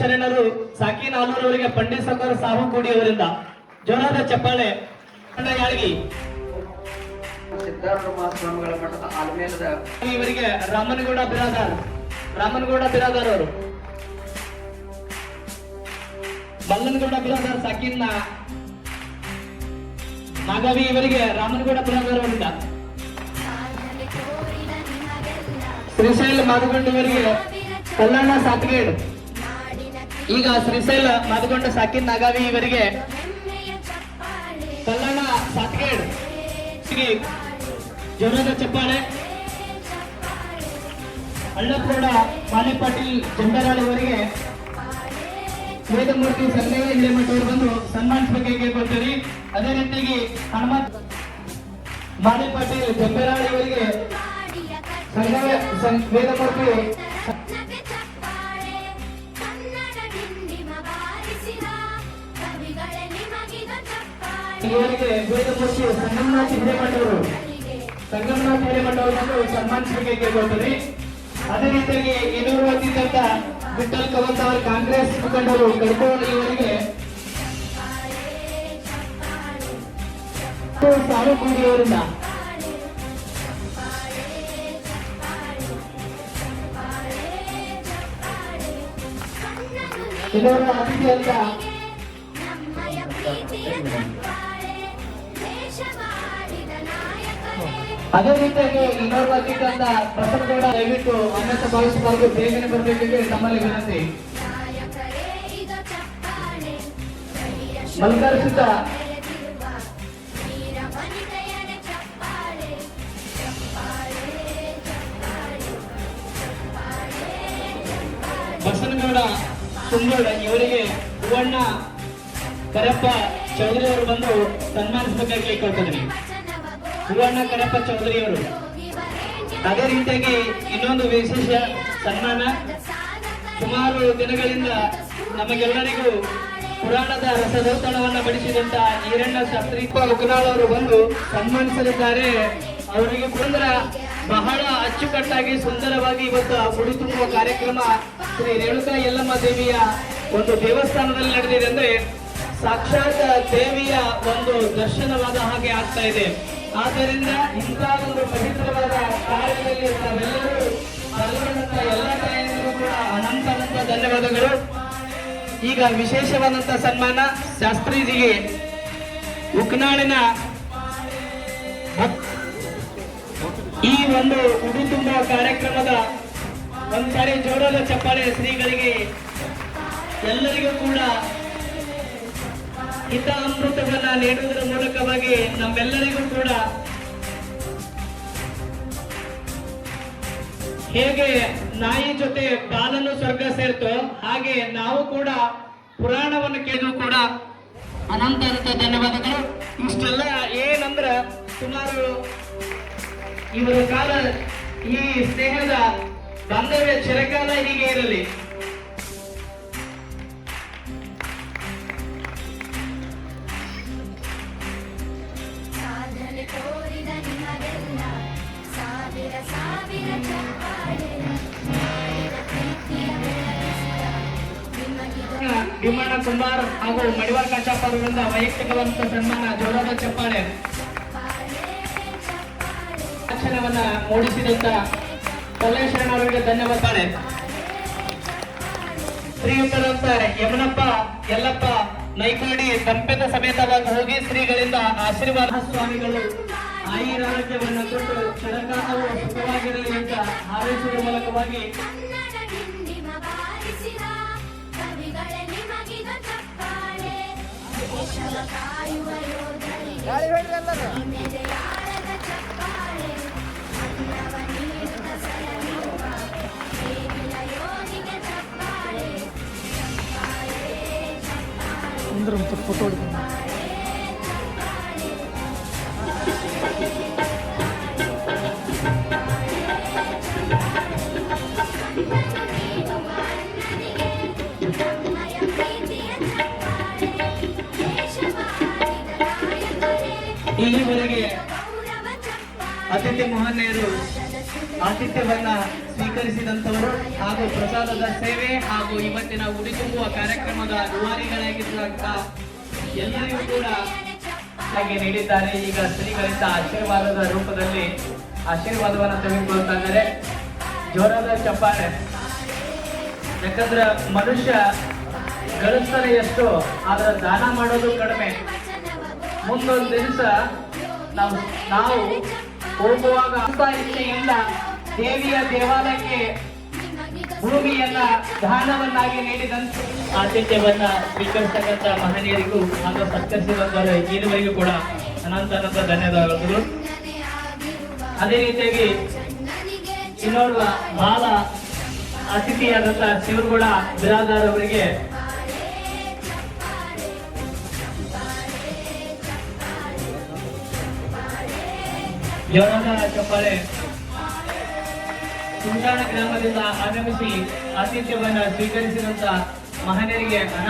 ಶರಣರು ಸಾಕಿನ ಆಲೂರವರಿಗೆ ಪಂಡಿತ್ ಸೌಕರ್ ಸಾಹು ಕೂಡಿ ಅವರಿಂದ ಜೋರಾದ ಚಪ್ಪಾಳೆ. ಯಾಳಗಿ ಸಿದ್ಧಾರ್ಥ ಮಹಾಸ್ವಾಮಿಗಳ ಮಠದ ಆಲ್ಮೇಲದ ಇವರಿಗೆ ರಾಮನಗೌಡ ಬಿರಾದಾರ್ ಅವರು, ಮಲ್ಲನಗೌಡ ಬಿರಾದಾರ್ ಸಾಕಿನ ನಾಗಾವಿ ಇವರಿಗೆ ರಾಮನಗೌಡ ಬಿರಾದಾರ್ ಅವರಿಂದ, ಶ್ರೀಶೈಲ ಮಾದಗೊಂಡ ಇವರಿಗೆ ಕಲ್ಲಣ್ಣ ಸಾತ್ಗೇಡ್. ಈಗ ಶ್ರೀಶೈಲ ಮಾದಗೊಂಡ ಸಾಕಿನ್ ನಾಗಾವಿ ಇವರಿಗೆ ಕಲ್ಲಣ್ಣ ಸಾತ್ಗೇಡ್ ಜೋರಾದ ಚಪ್ಪಾಳೆ. ಅಳ್ಳಪ್ಪಗೌಡ ಮಾಲೆ ಪಾಟೀಲ್ ಜಂಬರಾಳ್ ಅವರಿಗೆ ವೇದಮೂರ್ತಿ ಸಂಗಯ್ಯ ಹಿರೇಮಠ ಅವರು ಬಂದು ಸನ್ಮಾನಿಸಬೇಕಾಗಿ ಕೊಡ್ತೀರಿ. ಅದೇ ರೀತಿಯಾಗಿ ಹನುಮಂತ್ ಮಾಲೆ ಪಾಟೀಲ್ ಜಂಬರಾಳ್ ಅವರಿಗೆ ವೇದಮೂರ್ತಿ ಇವರಿಗೆ ವೇದಮೂರ್ತಿ ಸಂಗಮನಾಥ್ ಹಿರೇಮಠ ಅವರು ಬಂದು ಸನ್ಮಾನಿಸಬೇಕಾಗಿ ಕೊಡ್ತೀರಿ. ಅದೇ ರೀತಿಯಾಗಿ ಇನ್ನೂರು ಅತಿಥಿಯಾದ ವಿಠಲ್ ಕವಂತ್ ಅವರ ಕಾಂಗ್ರೆಸ್ ಮುಖಂಡರು ಕಡ್ಕೋಳಿ ಇವರಿಗೆ ಸಾಲು ಕೂಡಿ ಅವರಿಂದ, ಇನ್ನೂರು ಅತಿಥಿಯಾದ ಅದೇ ರೀತಿಯಾಗಿ ಇನ್ನೊಬ್ಬ ಅತಿಥಿಯಾದ ಬಸವಗೌಡ ದಯವಿಟ್ಟು ಅನ್ಯತ ಭಾವಿಸಬಾರದು, ಬೇಗನೆ ಬರಬೇಕೆಂದು ನಮ್ಮಲ್ಲಿ ವಿನಂತಿ. ಮಲ್ಕರ್ಷಿತ ಬಸವನಗೌಡ ಸುಂದೋಡ ಇವರಿಗೆ ಹೂವಣ್ಣ ಕರಪ್ಪ ಚೌಧರಿ ಅವರು ಬಂದು ಸನ್ಮಾನಿಸಬೇಕಾಗಿ ಕೊಡ್ತಿದ್ರಿ. ಹೂವಣ್ಣ ಕರಪ್ಪ ಚೌಧರಿ ಅವರು. ಅದೇ ರೀತಿಯಾಗಿ ಇನ್ನೊಂದು ವಿಶೇಷ ಸನ್ಮಾನ, ಸುಮಾರು ದಿನಗಳಿಂದ ನಮಗೆಲ್ಲರಿಗೂ ಪುರಾಣದ ರಸದೌತಣವನ್ನು ಬಡಿಸಿದಂತ ಈರಣ್ಣ ಶಾಸ್ತ್ರಿ ಉಕನಾಳ್ ಅವರು ಬಂದು ಸನ್ಮಾನಿಸಲಿದ್ದಾರೆ. ಅವರಿಗೆ ಪುರಂದರ ಬಹಳ ಅಚ್ಚುಕಟ್ಟಾಗಿ ಸುಂದರವಾಗಿ ಇವತ್ತು ಗುಡಿ ತುಂಬುವ ಕಾರ್ಯಕ್ರಮ ಶ್ರೀ ರೇಣುಕಾ ಯಲ್ಲಮ್ಮ ದೇವಿಯ ಒಂದು ದೇವಸ್ಥಾನದಲ್ಲಿ ನಡೆದಿದೆ. ಅಂದ್ರೆ ಸಾಕ್ಷಾತ್ ದೇವಿಯ ಒಂದು ದರ್ಶನವಾದ ಹಾಗೆ ಆಗ್ತಾ ಇದೆ. ಆದ್ದರಿಂದ ಇಂತಹ ಒಂದು ಪವಿತ್ರವಾದ ಕಾರ್ಯದಲ್ಲಿ ನಾವೆಲ್ಲರೂ ಪಾಲ್ಗೊಂಡಂತ ಎಲ್ಲ ತಾಯಂದಿರು ಕೂಡ ಅನಂತ ಧನ್ಯವಾದಗಳು. ಈಗ ವಿಶೇಷವಾದಂತ ಸನ್ಮಾನ ಶಾಸ್ತ್ರೀಜಿಗೆ ಉಕ್ನಾಳಿನ ಈ ಒಂದು ಉಡಿ ತುಂಬುವ ಕಾರ್ಯಕ್ರಮದ ಒಂದ್ಸಾರಿ ಜೋರಾದ ಚಪ್ಪಾಳೆ ಶ್ರೀಗಳಿಗೆ. ಎಲ್ಲರಿಗೂ ಕೂಡ ಹಿತ ಅಮೃತವನ್ನ ನೀಡುವುದರ ಮೂಲಕವಾಗಿ ನಮ್ಮೆಲ್ಲರಿಗೂ ಕೂಡ ಹೇಗೆ ನಾಯಿ ಜೊತೆ ಬಾಲನ್ನು ಸ್ವರ್ಗ ಸೇರ್ತೋ ಹಾಗೆ ನಾವು ಕೂಡ ಪುರಾಣವನ್ನು ಕೇಳಿದ್ರು ಕೂಡ ಅನಂತ ಧನ್ಯವಾದಗಳು. ಇಷ್ಟೆಲ್ಲ ಏನಂದ್ರ ಸುಮಾರು ಇವರ ಕಾಲ ಈ ಸ್ನೇಹದ ಬಾಂಧವ್ಯ ಚಿರಕಾಲ ಹೀಗೆ ಇರಲಿ. ಭೀಮಣ್ಣ ಕುಂಬಾರ್ ಹಾಗೂ ಮಡಿವಾಳ ಕಾಶಪ್ಪ ಅವರಿಂದ ವೈಯಕ್ತಿಕವಂತ ಸನ್ಮಾನ ಜೋರಾದ ಚಪ್ಪಾಳೆ. ಭಾಷಣವನ್ನ ಮೂಡಿಸಿದಂತ ಕಲ್ಲೇಶ್ವರಣ್ಣ ಅವರಿಗೆ ಧನ್ಯವಾದ. ಶ್ರೀಯುತರಂತ ಯಮನಪ್ಪ ಯಲ್ಲಪ್ಪ ನೈಕೋಡಿ ದಂಪೆತ ಸಮೇತವಾಗಿ ಹೋಗಿ ಶ್ರೀಗಳಿಂದ ಆಶೀರ್ವಾದ. ಸ್ವಾಮಿಗಳು ಆಯುರಾರೋಗ್ಯವನ್ನು ಕೊಟ್ಟು ಚಿರಕಾಲವು ಸುಖವಾಗಿರಲಿ ಅಂತ ಹಾರೈಸುವ ಮೂಲಕವಾಗಿ ಫೋಟೋ ಇಲ್ಲಿವರೆಗೆ ಅತಿಥಿ ಮಹಾನೀಯರು ಆತಿಥ್ಯವನ್ನ ಸ್ವೀಕರಿಸಿದಂತವರು ಹಾಗೂ ಪ್ರಸಾದದ ಸೇವೆ ಹಾಗೂ ಇವತ್ತಿನ ಉಡಿ ತುಂಬುವ ಕಾರ್ಯಕ್ರಮದ ರೂವಾರಿಗಳಾಗಿದ್ದಂತ ಎಲ್ಲರಿಗೂ ಕೂಡ ಹಾಗೆ ನೀಡಿದ್ದಾರೆ. ಈಗ ಶ್ರೀಗಳಿಂದ ಆಶೀರ್ವಾದದ ರೂಪದಲ್ಲಿ ಆಶೀರ್ವಾದವನ್ನು ತೆಗೆದುಕೊಳ್ತಾ ಇದ್ದಾರೆ. ಜೋರಾದ ಚಪ್ಪಾಳೆ. ಯಾಕಂದ್ರೆ ಮನುಷ್ಯ ಗಳಿಸ್ತಾರೆ ಎಷ್ಟು, ಆದ್ರೆ ದಾನ ಮಾಡೋದು ಕಡಿಮೆ. ಮುಂದೊಂದು ದಿವಸ ನಾವು ಹೋಗುವಾಗ ಇಚ್ಛೆಯಿಂದ ದೇವಿಯ ದೇವಾಲಯಕ್ಕೆ ಭೂಮಿಯನ್ನ ದಾನವನ್ನಾಗಿ ನೀಡಿದಂತೆ ಆತಿಥ್ಯವನ್ನ ಸ್ವೀಕರಿಸತಕ್ಕಂಥ ಮಹನೀಯರಿಗೂ ಹಾಗೂ ಸತ್ಕರಿಸಿ ಬಂದವರ ಇದುವರೆಗೂ ಕೂಡ ಅನಂತ ಧನ್ಯವಾದಗಳು. ಅದೇ ರೀತಿಯಾಗಿ ಇನ್ನೋರ್ವ ಬಾಲ ಅತಿಥಿಯಾದಂತ ಶಿವರುಗೌಡ ಬಿರಾದಾರ್ ಅವರಿಗೆ ಜೋರಾದ ಚಪ್ಪಾಳೆ. ಸುಂಟಾಣ ಗ್ರಾಮದಿಂದ ಆಗಮಿಸಿ ಆತಿಥ್ಯವನ್ನ ಸ್ವೀಕರಿಸಿದಂತ ಮಹನೀಯರಿಗೆ